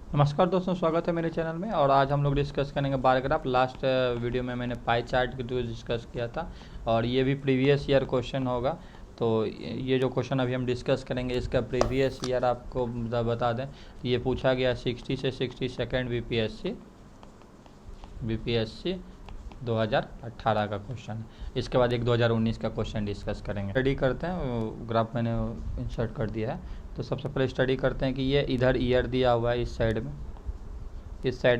नमस्कार दोस्तों, स्वागत है मेरे चैनल में। और आज हम लोग डिस्कस करेंगे बार ग्राफ। लास्ट वीडियो में मैंने पाई चार्ट के थ्रू डिस्कस किया था और ये भी प्रीवियस ईयर क्वेश्चन होगा। तो ये जो क्वेश्चन अभी हम डिस्कस करेंगे इसका प्रीवियस ईयर आपको बता दें तो ये पूछा गया 60 से 62 बीपीएससी 2018 का क्वेश्चन है। इसके बाद एक 2019 का क्वेश्चन डिस्कस करेंगे। स्टडी करते हैं, ग्राफ मैंने इंसर्ट कर दिया है। तो सबसे पहले स्टडी करते हैं कि ये इधर ईयर दिया हुआ है, इस साइड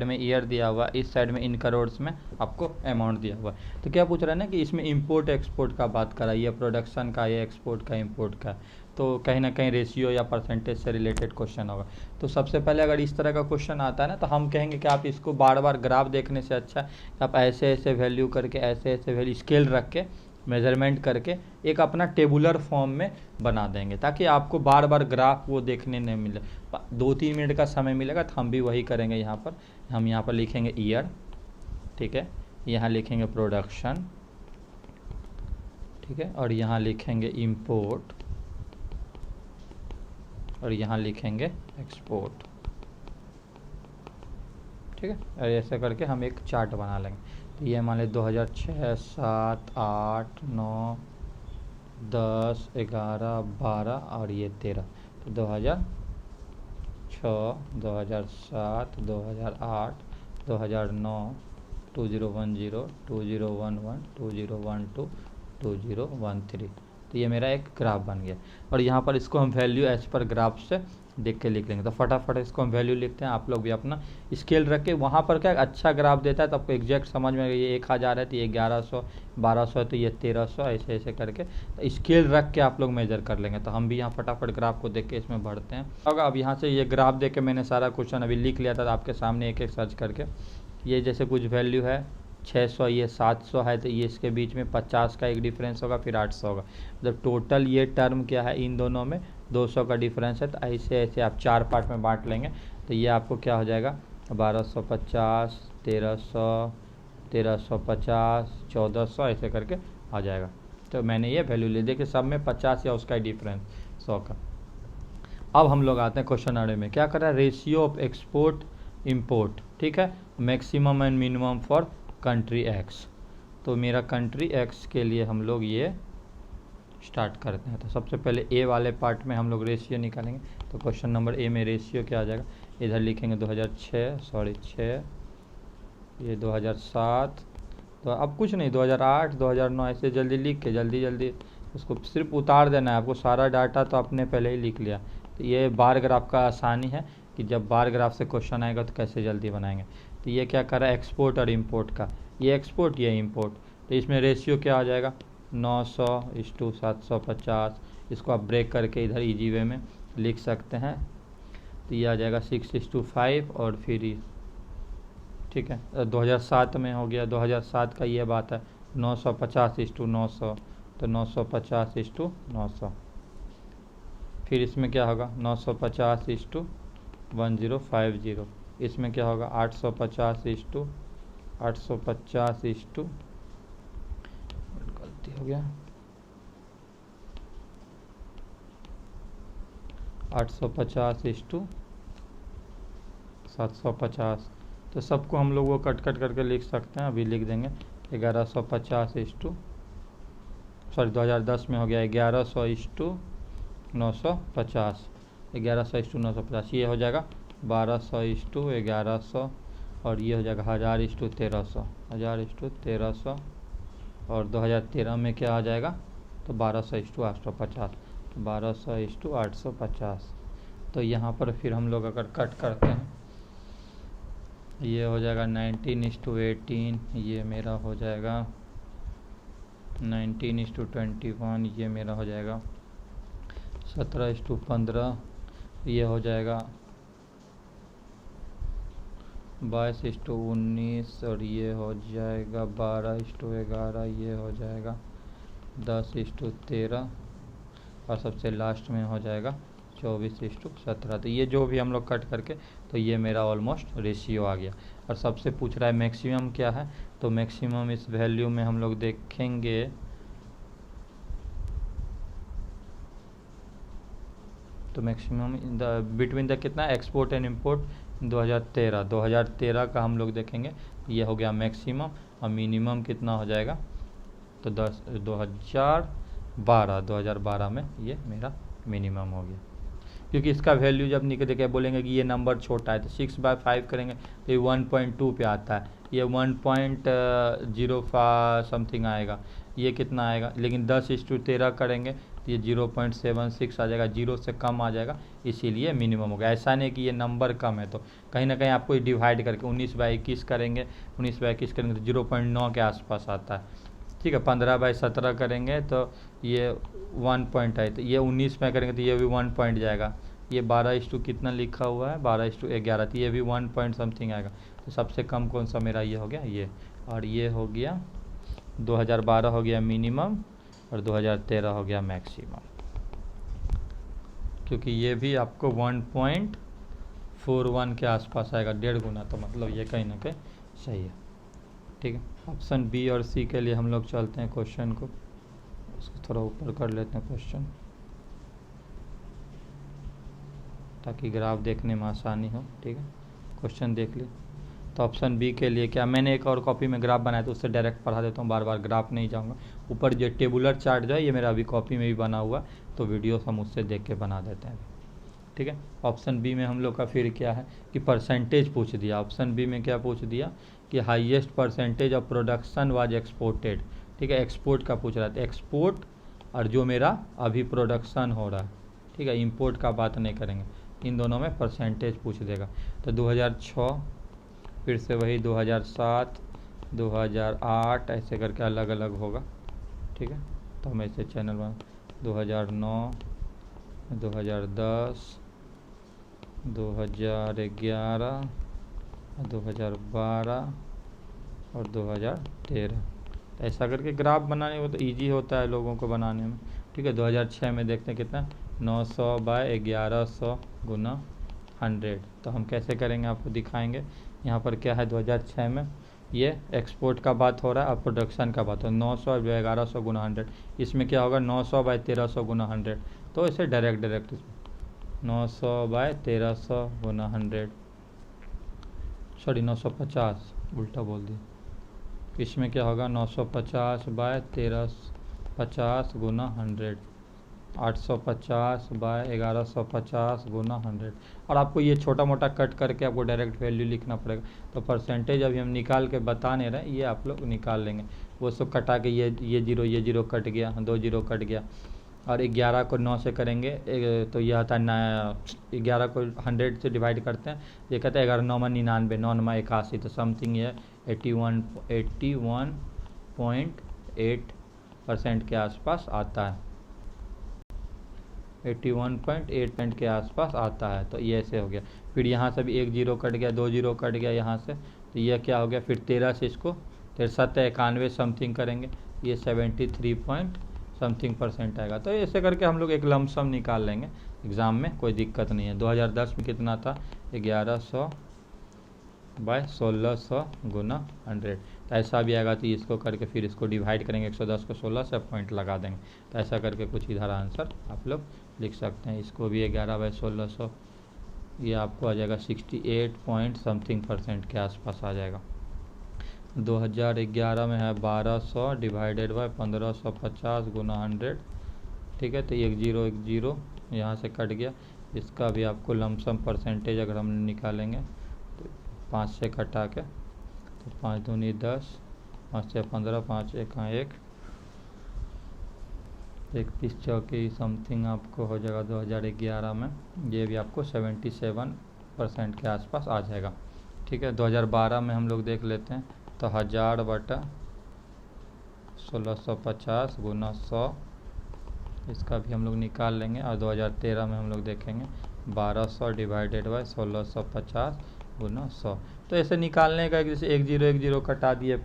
में ईयर दिया हुआ, इस साइड में इन करोड्स में आपको अमाउंट दिया हुआ है। तो क्या पूछ रहा है ना कि इसमें इंपोर्ट एक्सपोर्ट का बात करा, ये प्रोडक्शन का, ये एक्सपोर्ट का, इंपोर्ट का। तो कहीं ना कहीं रेशियो या परसेंटेज से रिलेटेड क्वेश्चन होगा। तो सबसे पहले अगर इस तरह का क्वेश्चन आता है ना तो हम कहेंगे कि आप इसको बार बार ग्राफ देखने से अच्छा है आप ऐसे ऐसे वैल्यू करके, ऐसे ऐसे वैल्यू स्केल रख के, मेजरमेंट करके एक अपना टेबुलर फॉर्म में बना देंगे, ताकि आपको बार बार ग्राफ वो देखने नहीं मिले। 2-3 मिनट का समय मिलेगा तो हम भी वही करेंगे। यहाँ पर हम यहाँ पर लिखेंगे ईयर, ठीक है, यहाँ लिखेंगे प्रोडक्शन, ठीक है, और यहाँ लिखेंगे इंपोर्ट, और यहाँ लिखेंगे एक्सपोर्ट, ठीक है। और ऐसे करके हम एक चार्ट बना लेंगे। तो ये मान लें 2006, 7, 8, 9, 10, 11, 12 और ये 13। तो 2006, 2007, 2008, 2009, 2010, 2011, 2012, 2013। तो ये मेरा एक ग्राफ बन गया। और यहाँ पर इसको हम वैल्यू एज पर ग्राफ से देख के लिख लेंगे। तो फटाफट इसको हम वैल्यू लिखते हैं। आप लोग भी अपना स्केल रख के, वहाँ पर क्या अच्छा ग्राफ देता है तो आपको एग्जैक्ट समझ में, ये 1000 है तो ये 1100, 1200 है तो ये 1300, ऐसे ऐसे करके तो स्केल रख के आप लोग मेजर कर लेंगे। तो हम भी यहाँ फटाफट ग्राफ को देख के इसमें बढ़ते हैं। अब यहाँ से ये ग्राफ देख के मैंने सारा क्वेश्चन अभी लिख लिया था आपके सामने एक एक सर्च करके। ये जैसे कुछ वैल्यू है 600, ये 700 है तो ये इसके बीच में 50 का एक डिफरेंस होगा, फिर 800 होगा। मतलब टोटल ये टर्म क्या है, इन दोनों में 200 का डिफरेंस है। तो ऐसे ऐसे आप 4 पार्ट में बांट लेंगे तो ये आपको क्या हो जाएगा, 1250, 1300, 1350, 1400, ऐसे करके आ जाएगा। तो मैंने ये वैल्यू ले, देखिए सब में 50 या उसका डिफरेंस 100 का। अब हम लोग आते हैं क्वेश्चन अड़े में, क्या कर रहा है, रेशियो ऑफ एक्सपोर्ट इंपोर्ट, ठीक है, maximum and minimum for country x. तो मेरा कंट्री एक्स के लिए हम लोग ये स्टार्ट करते हैं। तो सबसे पहले ए वाले पार्ट में हम लोग रेशियो निकालेंगे। तो क्वेश्चन नंबर ए में रेशियो क्या आ जाएगा, इधर लिखेंगे 6, ये 2007, तो अब कुछ नहीं 2008, 2009, ऐसे जल्दी लिख के जल्दी जल्दी उसको सिर्फ उतार देना है आपको। सारा डाटा तो आपने पहले ही लिख लिया। तो ये बार ग्राफ का आसानी है कि जब बार ग्राफ से क्वेश्चन आएगा तो कैसे जल्दी बनाएंगे। तो ये क्या कर रहा है, एक्सपोर्ट और इंपोर्ट का, ये एक्सपोर्ट ये इंपोर्ट। तो इसमें रेशियो क्या आ जाएगा, 900:750। इसको आप ब्रेक करके इधर इजी वे में लिख सकते हैं। तो ये आ जाएगा 6:5 और फिर, ठीक है, 2007 में हो गया, 2007 का ये बात है 950:900, तो 950:900। फिर इसमें क्या होगा 950:1050। इसमें क्या होगा 850:850, गलती हो गया, 850:750। तो सबको हम लोग वो कट कट करके लिख सकते हैं, अभी लिख देंगे 1150 इस्टू, सॉरी 2010 में हो गया 1100:950, 1100:950। ये हो जाएगा 1200:1100, और ये हो जाएगा 1000:1300, 1000:1300। और 2013 में क्या आ जाएगा, तो 1200:850, 1200:850। तो यहाँ पर फिर हम लोग अगर कट करते हैं, ये हो जाएगा 19:18, ये मेरा हो जाएगा 19:21, ये मेरा हो जाएगा 17:15, ये हो जाएगा 22:19, और ये हो जाएगा 12:11, ये हो जाएगा 10:13, और सबसे लास्ट में हो जाएगा 24:17। तो ये जो भी हम लोग कट करके, तो ये मेरा ऑलमोस्ट रेशियो आ गया। और सबसे पूछ रहा है मैक्सिमम क्या है, तो मैक्सिमम इस वैल्यू में हम लोग देखेंगे, तो maximum in the between the कितना, एक्सपोर्ट एंड इंपोर्ट, 2013 का हम लोग देखेंगे, ये हो गया मैक्सिमम, और मिनिमम कितना हो जाएगा, तो 2012 में ये मेरा मिनिमम हो गया। क्योंकि इसका वैल्यू जब निकल के बोलेंगे कि ये नंबर छोटा है, तो 6/5 करेंगे तो ये 1.2 पे आता है, ये 1.05 समथिंग आएगा, ये कितना आएगा, लेकिन 10:13 करेंगे तो ये 0.76 आ जाएगा, 0 से कम आ जाएगा, इसीलिए मिनिमम होगा। ऐसा नहीं कि ये नंबर कम है तो कहीं ना कहीं आपको डिवाइड करके 19/21 करेंगे, 19/21 करेंगे तो 0.9 के आसपास आता है, ठीक है। 15/17 करेंगे तो ये 1 पॉइंट है, तो ये 19 में करेंगे तो ये भी 1 पॉइंट जाएगा। ये 12 कितना लिखा हुआ है, 12:11, तो ये भी 1 पॉइंट समथिंग आएगा। तो सबसे कम कौन सा मेरा ये हो गया, ये, और ये हो गया 2012 हो गया मिनिमम, और 2013 हो गया मैक्सिमम, क्योंकि ये भी आपको 1.41 के आसपास आएगा, 1.5 गुना, तो मतलब ये कहीं ना कहीं सही है, ठीक है। ऑप्शन बी और सी के लिए हम लोग चलते हैं क्वेश्चन को, उसको थोड़ा ऊपर कर लेते हैं क्वेश्चन, ताकि ग्राफ देखने में आसानी हो, ठीक है। क्वेश्चन देख लिए, तो ऑप्शन बी के लिए क्या, मैंने एक और कॉपी में ग्राफ बनाया तो उससे डायरेक्ट पढ़ा देता हूँ, बार बार ग्राफ नहीं जाऊँगा। ऊपर जो टेबुलर चार्ट जो है ये मेरा अभी कॉपी में भी बना हुआ, तो वीडियो हम उससे देख के बना देते हैं, ठीक है। ऑप्शन बी में हम लोग का फिर क्या है कि परसेंटेज पूछ दिया। ऑप्शन बी में क्या पूछ दिया कि highest percentage of production was exported, ठीक है, एक्सपोर्ट का पूछ रहा था, एक्सपोर्ट और जो मेरा अभी प्रोडक्शन हो रहा है, ठीक है, इंपोर्ट का बात नहीं करेंगे, इन दोनों में परसेंटेज पूछ देगा। तो 2006, फिर से वही 2007, 2008, ऐसे करके अलग अलग होगा, ठीक है। तो हम ऐसे चैनल में 2009, 2010, 2011, 2012 और 2013, ऐसा करके ग्राफ बनाने में तो ईजी होता है लोगों को बनाने में, ठीक है। 2006 में देखते हैं कितना, 900/1100 गुना 100, तो हम कैसे करेंगे आपको दिखाएंगे। यहाँ पर क्या है, 2006 में ये एक्सपोर्ट का बात हो रहा है और प्रोडक्शन का बात हो, 900/1100 गुना 100, इसमें क्या होगा 900/1300 गुना 100, तो इसे डायरेक्ट 900/1300 गुना 100, सॉरी 950, उल्टा बोल दिया, इसमें क्या होगा 950/1350 गुना 100, 850/1150 गुना 100, और आपको ये छोटा मोटा कट करके आपको डायरेक्ट वैल्यू लिखना पड़ेगा। तो परसेंटेज अभी हम निकाल के बता नहीं रहे, ये आप लोग निकाल लेंगे, वो सब कटा के ये जीरो कट गया, 2 जीरो कट गया, और 11 को 9 से करेंगे तो ये आता है 11 को 100 से डिवाइड करते हैं, ये कहते हैं 11 9 99, 9 9 81, तो समथिंग ये 81.8% के आसपास आता है, 81.8% के आसपास आता है। तो ये ऐसे हो गया, फिर यहाँ से भी 1 जीरो कट गया, 2 जीरो कट गया यहाँ से, तो ये क्या हो गया, फिर 13 से इसको 93 समथिंग करेंगे, ये 73 समथिंग % आएगा। तो ऐसे करके हम लोग एक लमसम निकाल लेंगे, एग्ज़ाम में कोई दिक्कत नहीं है। 2010 में कितना था, 1100/1600 गुना 100, तो ऐसा भी आएगा, तो इसको करके फिर इसको डिवाइड करेंगे, 110 को 16 से पॉइंट लगा देंगे, तो ऐसा करके कुछ इधर आंसर आप लोग लिख सकते हैं। इसको भी 11/1600, ये आपको आ जाएगा 68 पॉइंट समथिंग % के आसपास आ जाएगा। 2011 में है 1200 डिवाइडेड बाय 1550 गुना 100, ठीक है, तो 1 जीरो यहाँ से कट गया, इसका भी आपको लमसम % अगर हम निकालेंगे तो 5 से कटा के, तो 5 दूनी 10, 5 से 15, 5 1 1, 31 चौकी समथिंग आपको हो जाएगा 2011 में, ये भी आपको 77% के आसपास आ जाएगा, ठीक है। 2012 में हम लोग देख लेते हैं, तो 1000/1650 गुना 100, इसका भी हम लोग निकाल लेंगे, और 2013 में हम लोग देखेंगे 1200 डिवाइडेड बाय 1650 गुना 100। तो ऐसे निकालने का, जैसे 1 जीरो कटा दिए,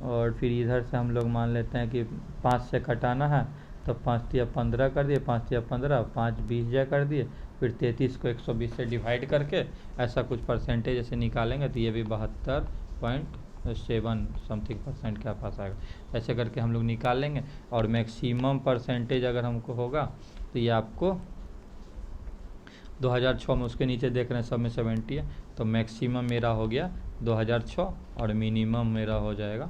और फिर इधर से हम लोग मान लेते हैं कि 5 से कटाना है, तो 5 या 15 कर दिए, 5 या 15, 5 20 कर दिए, फिर 33 को 120 से डिवाइड करके ऐसा कुछ % ऐसे निकालेंगे, तो ये भी 72.7 समथिंग % के पास आएगा। ऐसे करके हम लोग निकाल लेंगे, और मैक्सिमम % अगर हमको होगा तो ये आपको 2006 में, उसके नीचे देख रहे हैं सब में 70 है, तो मैक्सिमम मेरा हो गया 2006 और मिनिमम मेरा हो जाएगा,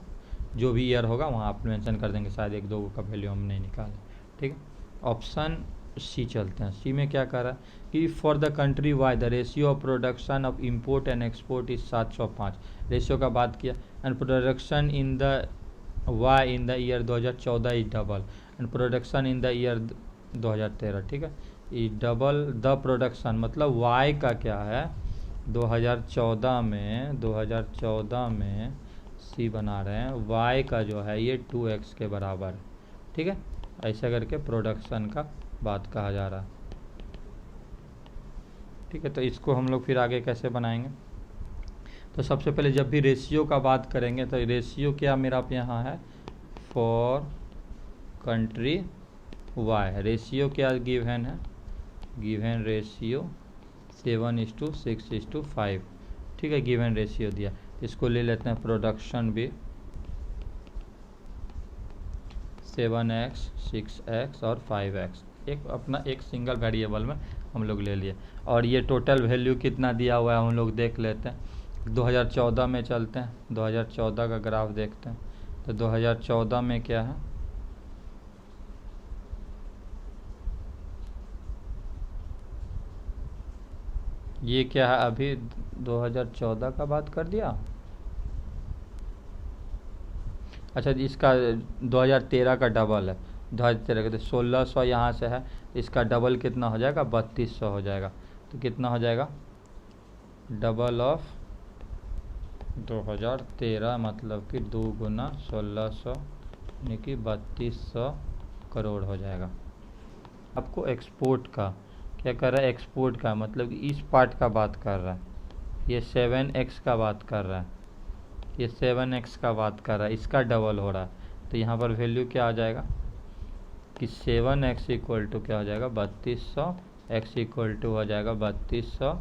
जो भी ईयर होगा वहाँ आप मेंशन कर देंगे, शायद एक दो का वैल्यू हम नहीं निकालें। ठीक है, ऑप्शन सी चलते हैं। सी में क्या कह रहा है कि for the country Y the ratio of production of import and export is 705। Ratio का बात किया, and production in the Y in the year 2014 is double and production in the year 2013। ठीक है, ई डबल द प्रोडक्शन मतलब Y का क्या है, 2014 में सी बना रहे हैं, वाई का जो है ये 2x के बराबर है। ठीक है, ऐसा करके प्रोडक्शन का बात कहा जा रहा है। ठीक है, तो इसको हम लोग फिर आगे कैसे बनाएंगे, तो सबसे पहले जब भी रेशियो का बात करेंगे तो रेशियो क्या मेरा यहाँ है, फॉर कंट्री वाई रेशियो क्या गिवन है, गिवन रेशियो 7:6:5। ठीक है, गिवन रेशियो दिया, इसको ले लेते हैं प्रोडक्शन भी 7x 6x और 5x, एक अपना एक सिंगल वेरिएबल में हम लोग ले लिए। और ये टोटल वैल्यू कितना दिया हुआ है हम लोग देख लेते हैं। 2014 में चलते हैं, 2014 का ग्राफ देखते हैं। तो 2014 में क्या है, ये क्या है, अभी 2014 का बात कर दिया। अच्छा, इसका 2013 का डबल है, 2013 का तो 1600 यहाँ से है, इसका डबल कितना हो जाएगा, 3200 हो जाएगा। तो कितना हो जाएगा, डबल ऑफ 2013 मतलब कि 2 गुना 1600 यानी कि 3200 करोड़ हो जाएगा। आपको एक्सपोर्ट का क्या कर रहा है, एक्सपोर्ट का मतलब कि इस पार्ट का बात कर रहा है, ये 7x का बात कर रहा है, ये 7x का बात कर रहा है, इसका डबल हो रहा है। तो यहाँ पर वैल्यू क्या आ जाएगा कि 7x इक्वल टू क्या हो जाएगा, 3200, x इक्वल टू हो जाएगा 3200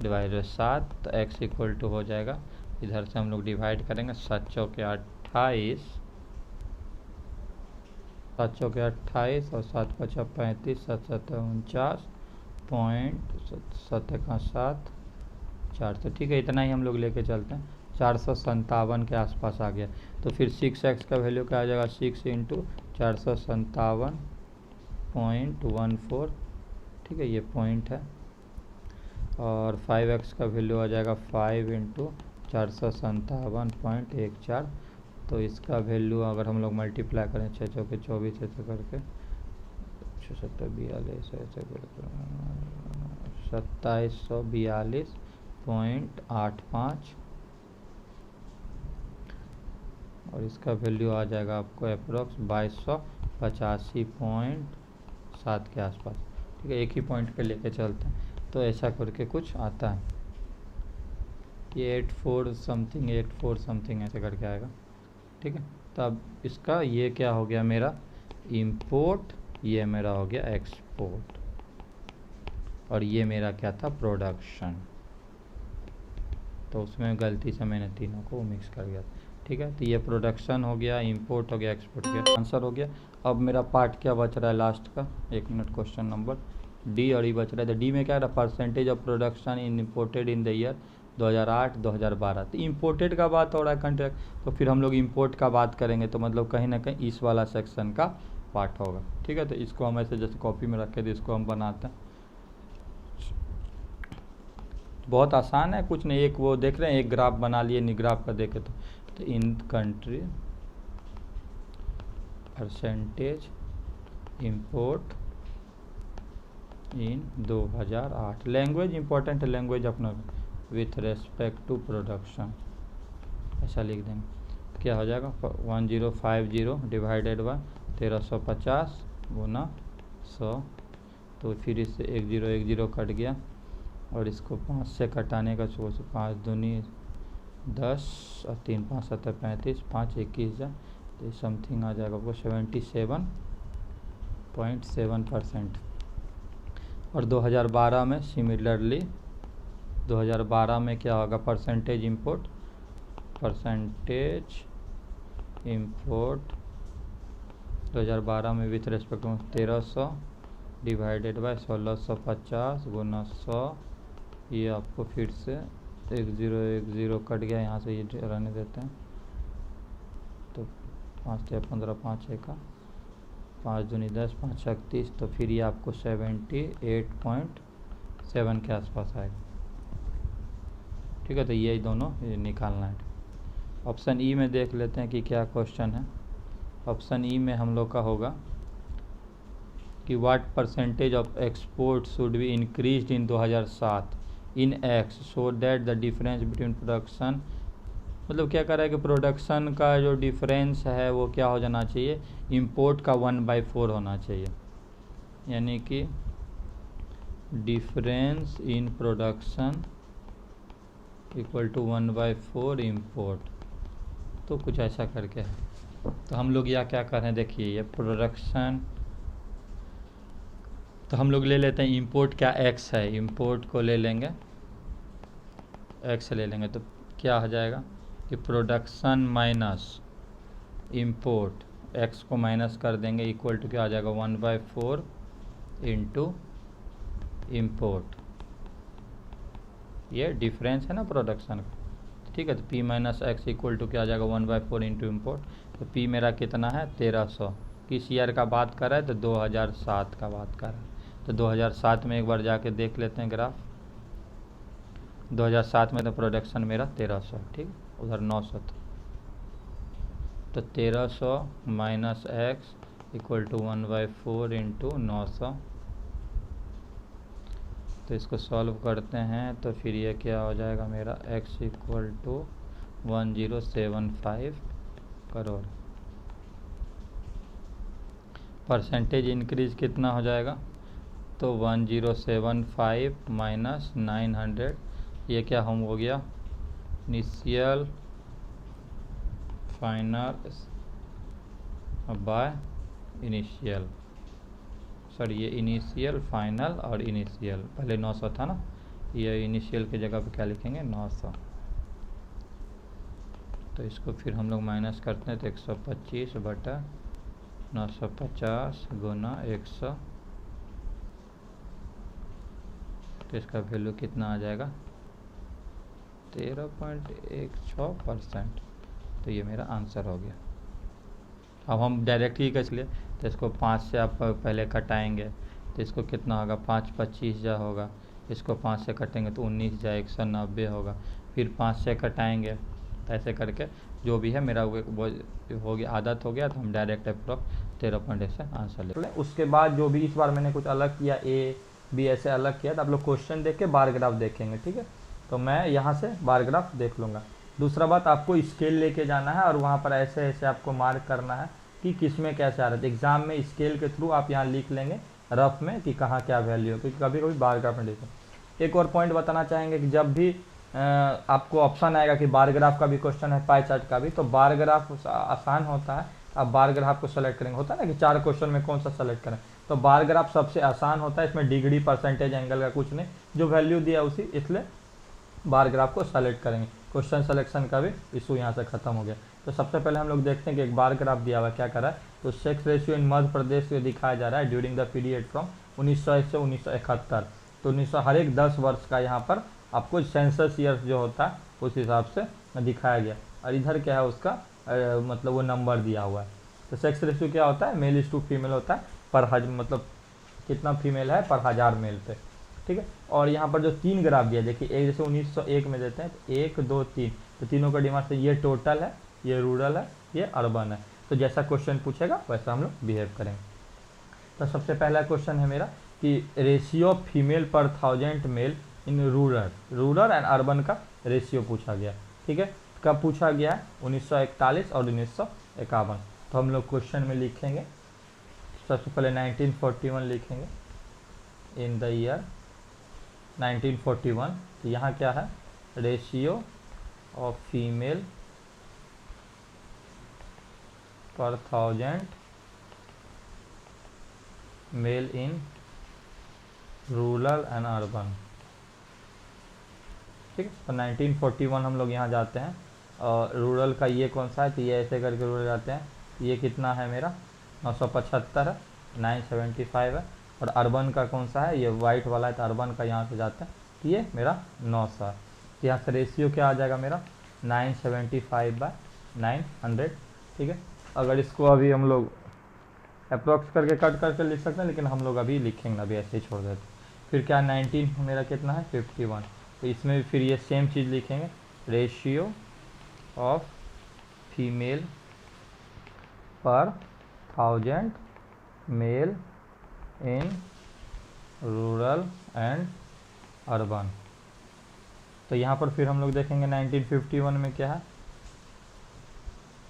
डिवाइडेड 7, तो x इक्वल टू हो जाएगा, इधर से हम लोग डिवाइड करेंगे, 7 चौके 28, 7 चौके 28 और 7 पचा 35, 7 सत्तर 49.7 तो ठीक है, इतना ही हम लोग लेके चलते हैं। 457 के आसपास आ गया, तो फिर 6x का वैल्यू क्या आ जाएगा, 6 × 457.14। ठीक है, ये पॉइंट है। और 5x का वैल्यू आ जाएगा 5 × 457.14। तो इसका वैल्यू अगर हम लोग मल्टीप्लाई करें 6 चौके 24 ऐसे करके 672 ऐसे करके 2742.85 और इसका वैल्यू आ जाएगा आपको अप्रोक्स 2285.7 के आसपास। ठीक है, एक ही पॉइंट पे लेके चलते हैं, तो ऐसा करके कुछ आता है कि 84 समथिंग ऐसे करके आएगा। ठीक है, तो अब इसका ये क्या हो गया मेरा इंपोर्ट, ये मेरा हो गया एक्सपोर्ट, और ये मेरा क्या था प्रोडक्शन। तो उसमें गलती से मैंने तीनों को मिक्स कर दिया। ठीक है, तो ये प्रोडक्शन हो गया, इंपोर्ट हो गया, एक्सपोर्ट हो गया, आंसर हो गया। अब मेरा पार्ट क्या बच रहा है लास्ट का, 1 मिनट, क्वेश्चन नंबर डी, और ये बच रहा है। तो डी में क्या रहा, percentage of production in imported in the year 2008 2012। तो इम्पोर्टेड का बात हो रहा है कंट्रैक्ट, तो फिर हम लोग इम्पोर्ट का बात करेंगे, तो मतलब कहीं ना कहीं इस वाला सेक्शन का पार्ट होगा। ठीक है, तो इसको हम ऐसे जैसे कॉपी में रखे थे, इसको हम बनाते हैं। बहुत आसान है, कुछ नहीं, एक वो देख रहे हैं, एक ग्राफ बना लिए, निग्राफ का देखे तो in country percentage import in 2008। Language important है, लैंग्वेज अपना विथ रेस्पेक्ट टू प्रोडक्शन ऐसा लिख देंगे। क्या हो जाएगा 1050 डिवाइडेड बाय 1350 गुना 100। तो फिर इससे 1010 कट गया, और इसको 5 से कटाने का सोच, 5 दूनी 10 और 3 5 7 35, 5 21 तो समथिंग आ जाएगा आपको 77.7%। और 2012 में सिमिलरली 2012 में क्या होगा, परसेंटेज इंपोर्ट 2012 में विथ रेस्पेक्ट 1300 डिवाइडेड बाय 1650 गुना 100, ये आपको फिर से 1010 कट गया, यहाँ से ये रहने देते हैं। तो 5 या 15, 5 एका 5 दूनी 10, 5 31, तो फिर ये आपको 78.7 के आसपास आएगा। ठीक है, तो ये दोनों निकालना है। ऑप्शन ई में देख लेते हैं कि क्या क्वेश्चन है। ऑप्शन ई में हम लोग का होगा कि what percentage of export should be increased in 2007 in x so that the difference between production, मतलब क्या कर रहा है कि प्रोडक्शन का जो डिफरेंस है वो क्या हो जाना चाहिए, इंपोर्ट का 1/4 होना चाहिए। यानी कि difference in production equal to 1/4 import, तो कुछ ऐसा करके है। तो हम लोग यहाँ क्या कर रहे हैं, देखिए ये प्रोडक्शन, तो हम लोग ले लेते हैं इंपोर्ट क्या एक्स है, इंपोर्ट को ले लेंगे एक्स ले लेंगे, तो क्या हो जाएगा कि प्रोडक्शन माइनस इंपोर्ट एक्स को माइनस कर देंगे, इक्वल टू क्या आ जाएगा 1/4 इंटू इम्पोर्ट, ये डिफरेंस है ना प्रोडक्शन का। ठीक है, तो p minus X equal to क्या आ जाएगा 1/4 इंटू इम्पोर्ट। तो p मेरा कितना है 1300, किस ईयर का बात कर रहा है, तो 2007 का बात कर रहा है। तो 2007 में एक बार जाके देख लेते हैं ग्राफ। 2007 में तो प्रोडक्शन मेरा 1300, ठीक, उधर 900 था। तो 1300 minus X equal to 1/4 into 900। तो इसको सॉल्व करते हैं तो फिर ये क्या हो जाएगा मेरा x equal to 1075 crore. Percentage increase कितना हो जाएगा, तो 1075 माइनस 900, ये क्या हम हो गया initial final by initial, sir ये इनिशियल फाइनल और इनिशियल, पहले 900 था ना, ये इनिशियल की जगह पे क्या लिखेंगे 900। तो इसको फिर हम लोग माइनस करते हैं, तो 125 बटा 950 गुना 100, तो इसका वैल्यू कितना आ जाएगा 13.16%। तो ये मेरा आंसर हो गया। अब हम डायरेक्ट ही कर लिए, तो इसको 5 से आप पहले कटाएंगे, तो इसको कितना होगा 5 25 जा होगा, इसको 5 से कटेंगे तो 19 जा 190 होगा, फिर 5 से कटाएंगे, ऐसे करके जो भी है मेरा वो हो गया, आदत हो गया, तो हम डायरेक्ट अप्रोक्स 13.1 से आंसर ले। उसके बाद जो भी इस बार मैंने कुछ अलग किया, ए बी ऐसे अलग किया, तो आप लोग क्वेश्चन देख के बार ग्राफ देखेंगे। ठीक है, तो मैं यहाँ से बार ग्राफ देख लूँगा। दूसरा बात, आपको स्केल लेके जाना है और वहाँ पर ऐसे ऐसे आपको मार्क करना है कि किस में कैसे आ रहा है। एग्जाम में स्केल के थ्रू आप यहाँ लिख लेंगे रफ में कि कहाँ क्या वैल्यू है, क्योंकि कभी कभी बार ग्राफ में लिखें। एक और पॉइंट बताना चाहेंगे कि जब भी आपको ऑप्शन आएगा कि बार ग्राफ का भी क्वेश्चन है, पाई चार्ट का भी, तो बार ग्राफ आसान होता है। आप बार ग्राफ को सेलेक्ट करेंगे, होता है ना कि 4 क्वेश्चन में कौन सा सेलेक्ट करें, तो बार ग्राफ सबसे आसान होता है। इसमें डिग्री परसेंटेज एंगल का कुछ नहीं, जो वैल्यू दिया उसी, इसलिए बार ग्राफ को सेलेक्ट करेंगे। क्वेश्चन सिलेक्शन का भी इशू यहाँ से खत्म हो गया। तो सबसे पहले हम लोग देखते हैं कि एक बार ग्राफ दिया हुआ क्या कर रहा है। तो सेक्स रेशियो इन मध्य प्रदेश को दिखाया जा रहा है ड्यूरिंग द पीरियड फ्रॉम 1901 से 1971। तो 1900 हर एक 10 वर्ष का यहाँ पर आपको सेंसस ईयर्स जो होता है उस हिसाब से दिखाया गया। और इधर क्या है उसका मतलब वो नंबर दिया हुआ है। तो सेक्स रेशियो क्या होता है, मेल इज टू फीमेल होता है पर मतलब कितना फीमेल है पर 1000 मेल पे। ठीक है, और यहाँ पर जो 3 ग्राफ दिया, देखिए एक जैसे 1901 में देते हैं तो 1 2 3, तो तीनों का डिमांड से ये टोटल है, ये रूरल है, ये अर्बन है। तो जैसा क्वेश्चन पूछेगा वैसा हम लोग बिहेव करेंगे। तो सबसे पहला क्वेश्चन है मेरा कि ratio of female per 1000 male in rural and urban का रेशियो पूछा गया। ठीक है, कब पूछा गया है 1941 और 1951। तो हम लोग क्वेश्चन में लिखेंगे, सबसे पहले 1941 लिखेंगे, इन द ईयर 1941। तो यहाँ क्या है, ratio of female per 1000 male in rural and urban. ठीक है, तो 1941 हम लोग यहाँ जाते हैं और रूरल का ये कौन सा है, तो ये ऐसे करके रूरल जाते हैं। ये कितना है मेरा 975 है, 975 है, और अर्बन का कौन सा है, ये वाइट वाला है, तो अर्बन का यहाँ से जाता है, तो ये मेरा 900 है। तो यहाँ से रेशियो क्या आ जाएगा मेरा 975/900, ठीक है। अगर इसको अभी हम लोग अप्रोक्स करके कट करके लिख सकते हैं, लेकिन हम लोग अभी लिखेंगे, अभी ऐसे ही छोड़ देते। फिर क्या 19 मेरा कितना है 51, तो इसमें भी फिर ये सेम चीज़ लिखेंगे, ratio of female per 1000 male in rural and urban. तो यहाँ पर फिर हम लोग देखेंगे 1951 में क्या है,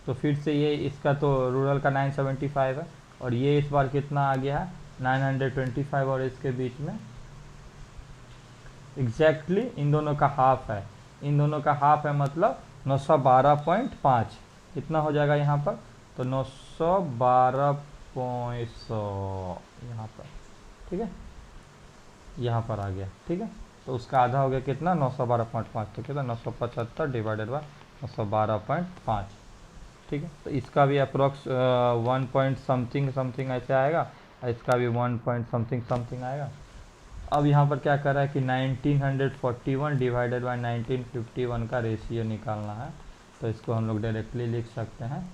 तो फिर से ये इसका तो रूरल का 975 है, और ये इस बार कितना आ गया है 925, और इसके बीच में एग्जैक्टली इन दोनों का हाफ है, इन दोनों का हाफ है, मतलब 912.5 कितना हो जाएगा यहाँ पर, तो 912.100 यहाँ पर, ठीक है, यहाँ पर आ गया, ठीक है। तो उसका आधा हो गया कितना 912.5, तो कितना 975 डिवाइडेड बाय 912.5, ठीक है। तो इसका भी अप्रोक्स 1 पॉइंट समथिंग समथिंग ऐसे आएगा, और इसका भी 1 पॉइंट समथिंग समथिंग आएगा। अब यहाँ पर क्या कर रहा है कि 1941 डिवाइडेड बाय 1951 का रेशियो निकालना है, तो इसको हम लोग डायरेक्टली लिख सकते हैं,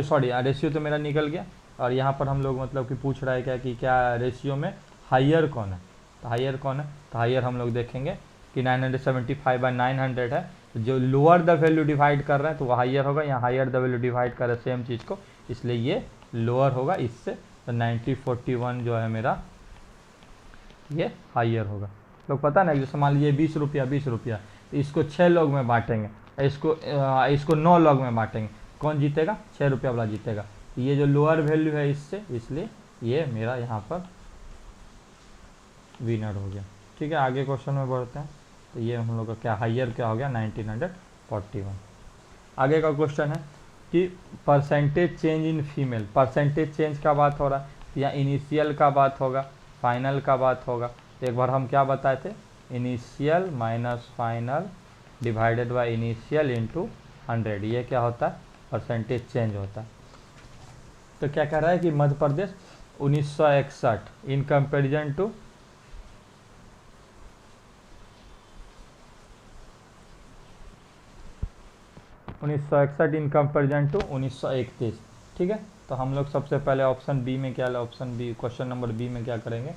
सॉरी रेशियो तो मेरा निकल गया, और यहाँ पर हम लोग मतलब कि पूछ रहा है क्या कि क्या रेशियो में हाइयर कौन है, तो हाइयर कौन है, तो हाइयर हम लोग देखेंगे कि 975/900 है, तो जो लोअर द वैल्यू डिवाइड कर रहे हैं तो वो हाइयर होगा, यहाँ हाइयर द वैल्यू डिवाइड कर रहे हैं सेम चीज़ को, इसलिए ये लोअर होगा इससे, तो 1941 जो है मेरा ये हाइयर होगा। लोग पता ना, जैसे मान लीजिए 20 रुपया 20 रुपया, तो इसको 6 लोग में बांटेंगे, इसको 9 लोग में बांटेंगे, कौन जीतेगा 6 रुपया वाला जीतेगा, तो ये जो लोअर वैल्यू है इससे, इसलिए ये मेरा यहाँ पर विनर हो गया, ठीक है। आगे क्वेश्चन में बढ़ते हैं, तो ये हम लोग का क्या हाइयर क्या हो गया 1941। आगे का क्वेश्चन है कि percentage change in female, percentage change का बात हो रहा है, या इनिशियल का बात होगा, फाइनल का बात होगा, तो एक बार हम क्या बताए थे, initial minus final divided by initial into 100, ये क्या होता है परसेंटेज चेंज होता है। तो क्या कह रहा है कि Madhya Pradesh 1961 in comparison to 1961 in comparison to 1931, ठीक है। तो हम लोग सबसे पहले ऑप्शन बी में क्या, option B question number B में क्या करेंगे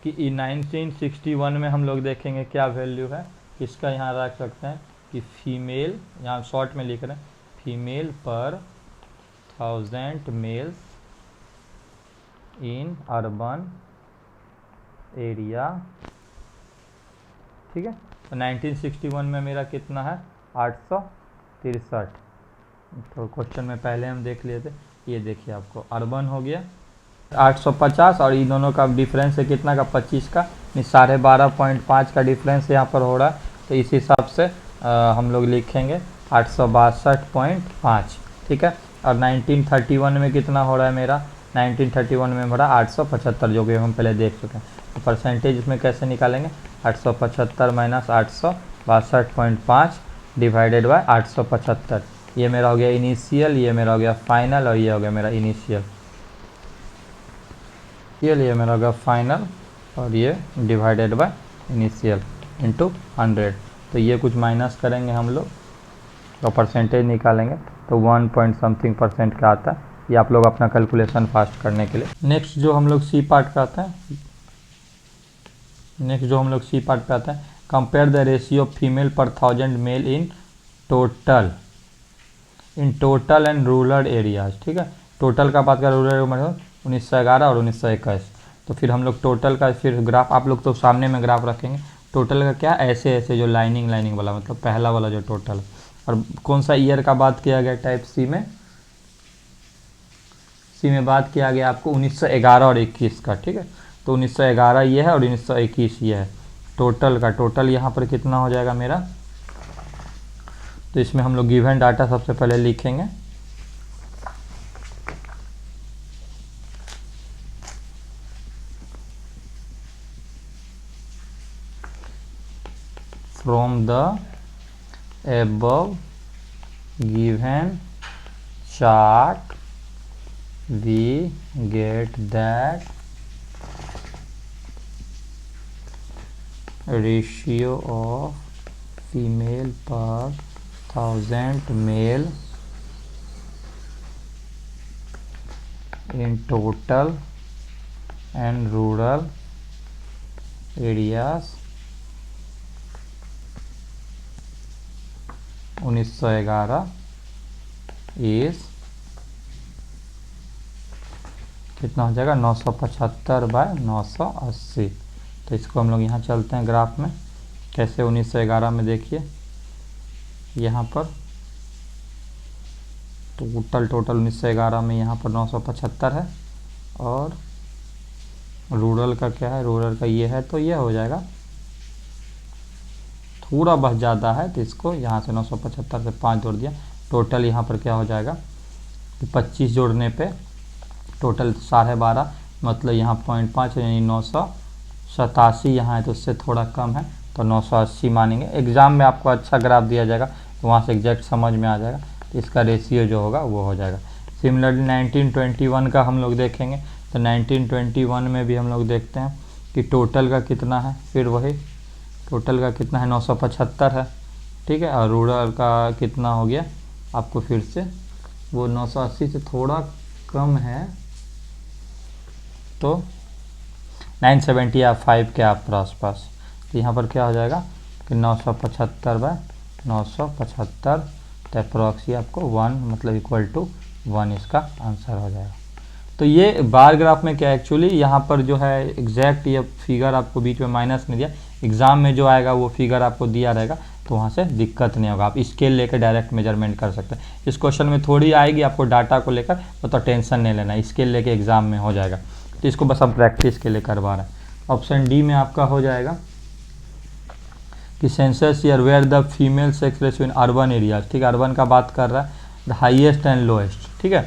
कि 1961 में हम लोग देखेंगे क्या वैल्यू है, इसका यहाँ रख सकते हैं कि फीमेल, यहाँ शॉर्ट में लिख रहे हैं female per 1000 males in urban area, ठीक है। तो 1961 में मेरा कितना है 863, तो क्वेश्चन में पहले हम देख लिए थे, ये देखिए आपको अर्बन हो गया 850, और इन दोनों का डिफरेंस है कितना का 25 का, 12.5 का डिफरेंस यहाँ पर हो रहा है, तो इस हिसाब से हम लोग लिखेंगे 862.5, ठीक है। और 1931 में कितना हो रहा है मेरा, 1931 में मेरा 875, जो कि हम पहले देख चुके हैं। तो परसेंटेज इसमें कैसे निकालेंगे, 875 माइनस 862.5 डिवाइडेड बाय 875, ये मेरा हो गया इनिशियल, ये मेरा हो गया फाइनल, और ये हो गया मेरा इनिशियल, ये मेरा हो गया फाइनल, और ये डिवाइडेड बाय इनिशियल इंटू 100, तो ये कुछ माइनस करेंगे हम लोग और परसेंटेज निकालेंगे, तो 1 पॉइंट समथिंग परसेंट का आता है, ये आप लोग अपना कैलकुलेशन फास्ट करने के लिए। नेक्स्ट जो हम लोग सी पार्ट पे आते हैं, नेक्स्ट जो हम लोग सी पार्ट पे आते हैं, compare the ratio of female per 1000 male in total and rural areas, ठीक है। टोटल का बात करें, रूरल मतलब 1911 और 1921, तो फिर हम लोग टोटल का फिर ग्राफ, आप लोग तो सामने में ग्राफ रखेंगे, टोटल का क्या ऐसे ऐसे जो लाइनिंग वाला, मतलब पहला वाला जो टोटल, और कौन सा ईयर का बात किया गया टाइप सी में बात किया गया आपको 1911 और 21 का, ठीक है। तो 1911 ये है और 1921 ये है, टोटल का टोटल यहाँ पर कितना हो जाएगा मेरा, तो इसमें हम लोग गिवन डाटा सबसे पहले लिखेंगे, from the above given chart we get that ratio of female per 1000 male in total and rural areas 1911 is कितना हो जाएगा 975/980। तो इसको हम लोग यहाँ चलते हैं ग्राफ में, कैसे 1911 में देखिए यहाँ पर टोटल 1911 में यहाँ पर 975 है और रूरल का क्या है, रूरल का ये है, तो ये हो जाएगा थोड़ा बहुत ज़्यादा है तो इसको यहाँ से 975 से 5 जोड़ दिया, टोटल यहाँ पर क्या हो जाएगा कि 25 जोड़ने पे टोटल 12.5 मतलब यहाँ 0.5 यानी 987 यहाँ है तो उससे थोड़ा कम है तो 980 मानेंगे। एग्ज़ाम में आपको अच्छा ग्राफ दिया जाएगा तो वहाँ से एग्जैक्ट समझ में आ जाएगा, तो इसका रेशियो जो होगा वो हो जाएगा। सिमिलरली 1921 का हम लोग देखेंगे तो 1921 में भी हम लोग देखते हैं कि टोटल का कितना है, फिर वही टोटल का कितना है 975 है, ठीक है, और रूरल का कितना हो गया आपको फिर से वो 980 से थोड़ा कम है तो 970 या 5 के आसपास। तो यहाँ पर क्या हो जाएगा कि 975/975 तो अप्रॉक्सी आपको 1 मतलब इक्वल टू 1 इसका आंसर हो जाएगा। तो ये बार ग्राफ में क्या एक्चुअली यहाँ पर जो है एग्जैक्ट ये फिगर आपको बीच में माइनस में दिया, एग्ज़ाम में जो आएगा वो फिगर आपको दिया रहेगा तो वहाँ से दिक्कत नहीं होगा, आप स्केल लेकर डायरेक्ट मेजरमेंट कर सकते हैं। इस क्वेश्चन में थोड़ी आएगी आपको डाटा को लेकर, तो टेंशन नहीं लेना, स्केल लेके एग्ज़ाम में हो जाएगा। तो इसको बस हम प्रैक्टिस के लिए करवा रहे हैं। ऑप्शन डी में आपका हो जाएगा कि census year where the female sex ratio in urban areas, ठीक है, अर्बन का बात कर रहा है, द हाईएस्ट एंड लोएस्ट, ठीक है।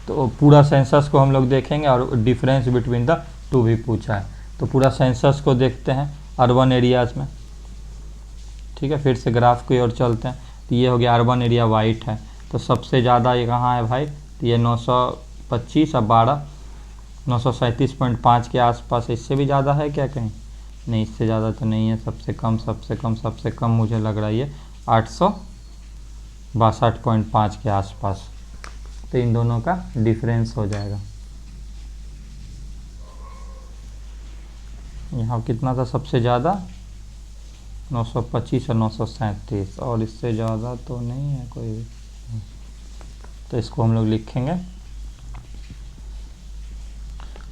तो पूरा सेंसस को हम लोग देखेंगे और डिफरेंस बिटवीन द टू भी पूछा है, तो पूरा सेंसस को देखते हैं अर्बन एरियाज़ में, ठीक है। फिर से ग्राफ की ओर चलते हैं, तो ये हो गया अर्बन एरिया वाइट है, तो सबसे ज़्यादा ये कहाँ है भाई, तो ये 925 और 12 937.5 के आसपास। इससे भी ज़्यादा है क्या कहीं, नहीं इससे ज़्यादा तो नहीं है, सबसे कम मुझे लग रहा है ये 862.5 के आसपास। तो इन दोनों का डिफरेंस हो जाएगा, यहाँ कितना था सबसे ज़्यादा 925 और 937 और इससे ज़्यादा तो नहीं है कोई भी। तो इसको हम लोग लिखेंगे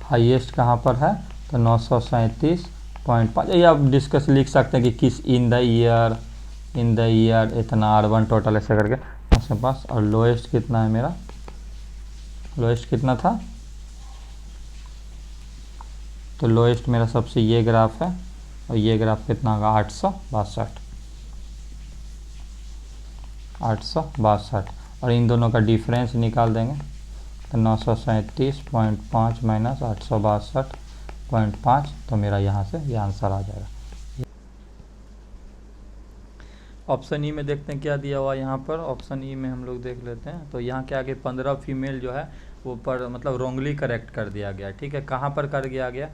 हाईएस्ट कहाँ पर है तो 937.5, ये आप डिस्कस लिख सकते हैं कि किस इन द ईयर इतना अर्बन टोटल ऐसे करके उसके पास। और लोएस्ट कितना है मेरा, लोएस्ट कितना था, तो लोएस्ट मेरा सबसे ये ग्राफ है और ये ग्राफ कितना होगा 862 और इन दोनों का डिफरेंस निकाल देंगे तो 937.5 माइनस 862.5, तो मेरा यहाँ से ये आंसर आ जाएगा। ऑप्शन ई में देखते हैं क्या दिया हुआ यहाँ पर, ऑप्शन ई में हम लोग देख लेते हैं। तो यहाँ के आगे 15 फीमेल जो है वो पर मतलब रॉन्गली करेक्ट कर दिया गया, ठीक है। कहाँ पर कर दिया गया,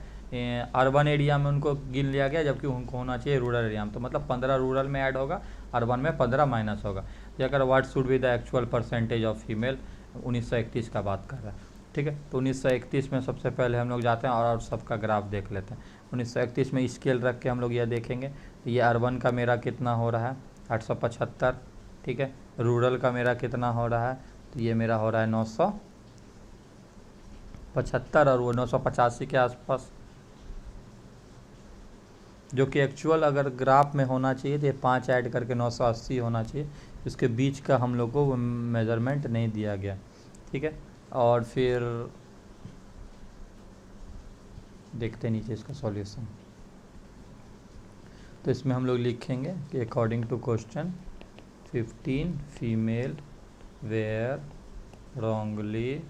अर्बन एरिया में उनको गिन लिया गया जबकि उनको होना चाहिए रूरल एरिया में, तो मतलब 15 रूरल में ऐड होगा, अर्बन में 15 माइनस होगा। ये अगर what should be the actual percentage of female 1931 का बात कर रहा है, ठीक है। तो 1931 में सबसे पहले हम लोग जाते हैं और सबका ग्राफ देख लेते हैं। 1931 में स्केल रख के हम लोग यह देखेंगे, तो ये अर्बन का मेरा कितना हो रहा है 875, ठीक है। रूरल का मेरा कितना हो रहा है, तो ये मेरा हो रहा है 975 और वो 985 के आसपास, जो कि एक्चुअल अगर ग्राफ में होना चाहिए तो ये 5 ऐड करके 980 होना चाहिए, इसके बीच का हम लोग को मेजरमेंट नहीं दिया गया, ठीक है। और फिर देखते नीचे इसका सॉल्यूशन, तो इसमें हम लोग लिखेंगे कि according to question 15 female were wrongly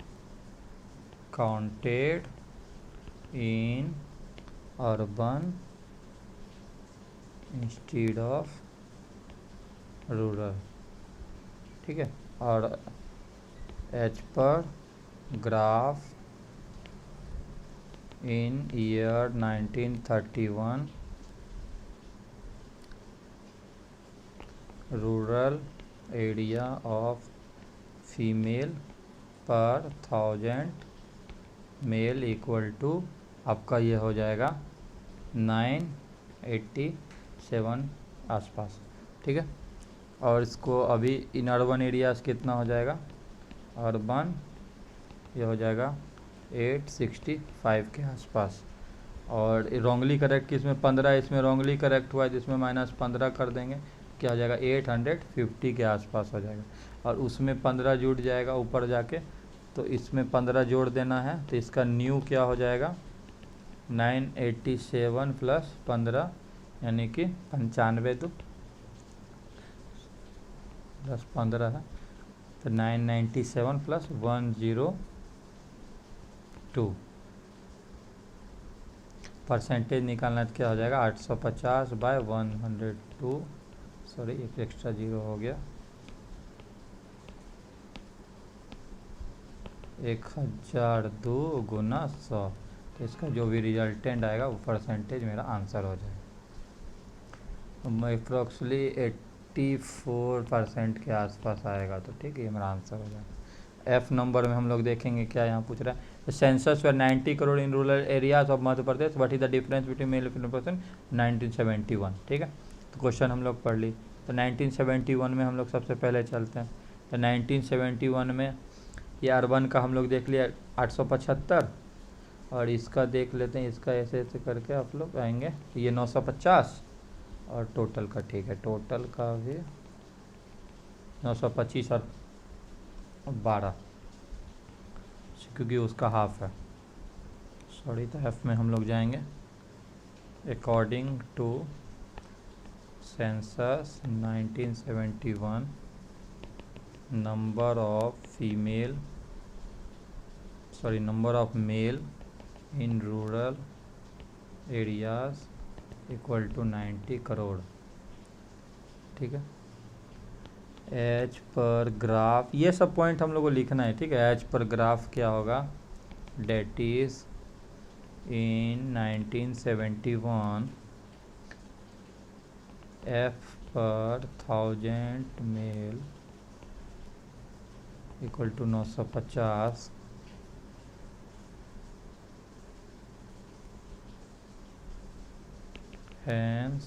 counted in urban instead of rural, ठीक है। और as per graph in year 1931 rural area of female per 1000 male equal to आपका ये हो जाएगा 987 आसपास, ठीक है। और इसको अभी इन अर्बन एरियाज कितना हो जाएगा, अर्बन ये हो जाएगा 865 के आसपास। और रॉन्गली करेक्ट किसमें 15, इसमें रॉन्गली करेक्ट हुआ है जिसमें -15 कर देंगे, क्या हो जाएगा 850 के आसपास हो जाएगा। और उसमें 15 जुड़ जाएगा ऊपर जाके, तो इसमें 15 जोड़ देना है, तो इसका न्यू क्या हो जाएगा 987 प्लस 15 यानी कि 95 तो प्लस 15 है, तो 997 प्लस 102 परसेंटेज निकालना है तो क्या हो जाएगा 850 बाय 102, सॉरी एक एक्स्ट्रा जीरो हो गया, 1002 गुना 100, तो इसका जो भी रिजल्टेंट आएगा वो परसेंटेज मेरा आंसर हो जाएगा। अप्रोक्सली 84% के आसपास आएगा, तो ठीक है ये मेरा आंसर हो जाएगा। एफ नंबर में हम लोग देखेंगे क्या यहाँ पूछ रहा है, census for 90 crore in rural areas of Madhya Pradesh, what is the difference between mail and female 1971, ठीक है। तो क्वेश्चन हम लोग पढ़ ली। तो 1971 में हम लोग सबसे पहले चलते हैं। तो 1971 में ये अर्बन का हम लोग देख लिया 875, और इसका देख लेते हैं, इसका ऐसे ऐसे करके आप लोग आएंगे, ये 950 और टोटल का, ठीक है, टोटल का भी 925 और 12 क्योंकि उसका हाफ है, सॉरी। तो एफ में हम लोग जाएंगे, according to census 1971 number of male in rural areas equal to 90 crore, ठीक है। एज पर ग्राफ, ये सब पॉइंट हम लोग को लिखना है, ठीक है। एज पर ग्राफ क्या होगा, date is in 1971 F per 1000 male equal to 950, hence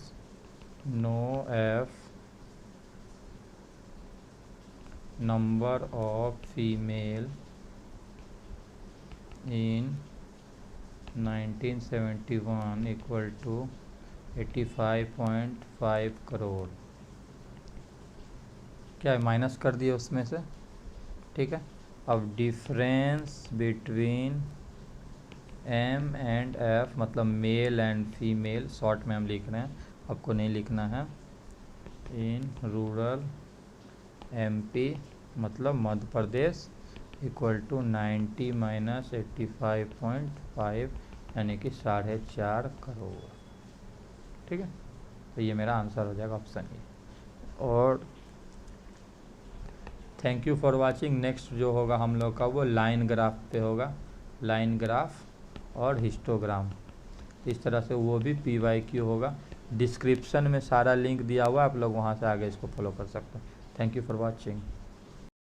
no f number of female in 1971 equal to 85.5 crore, क्या है माइनस कर दिए उसमें से, ठीक है। अब difference between M and F मतलब मेल एंड फीमेल, शॉर्ट में हम लिख रहे हैं, आपको नहीं लिखना है, इन रूरल एमपी मतलब Madhya Pradesh equal to 90 minus 85.5 यानी कि 4.5 करोड़, ठीक है। तो ये मेरा आंसर हो जाएगा ऑप्शन ए। और thank you for watching. Next जो होगा हम लोग का वो लाइन ग्राफ पे होगा, लाइन ग्राफ और हिस्टोग्राम, इस तरह से वो भी PYQ होगा। डिस्क्रिप्शन में सारा लिंक दिया हुआ है, आप लोग वहाँ से आगे इसको फॉलो कर सकते हैं। Thank you for watching.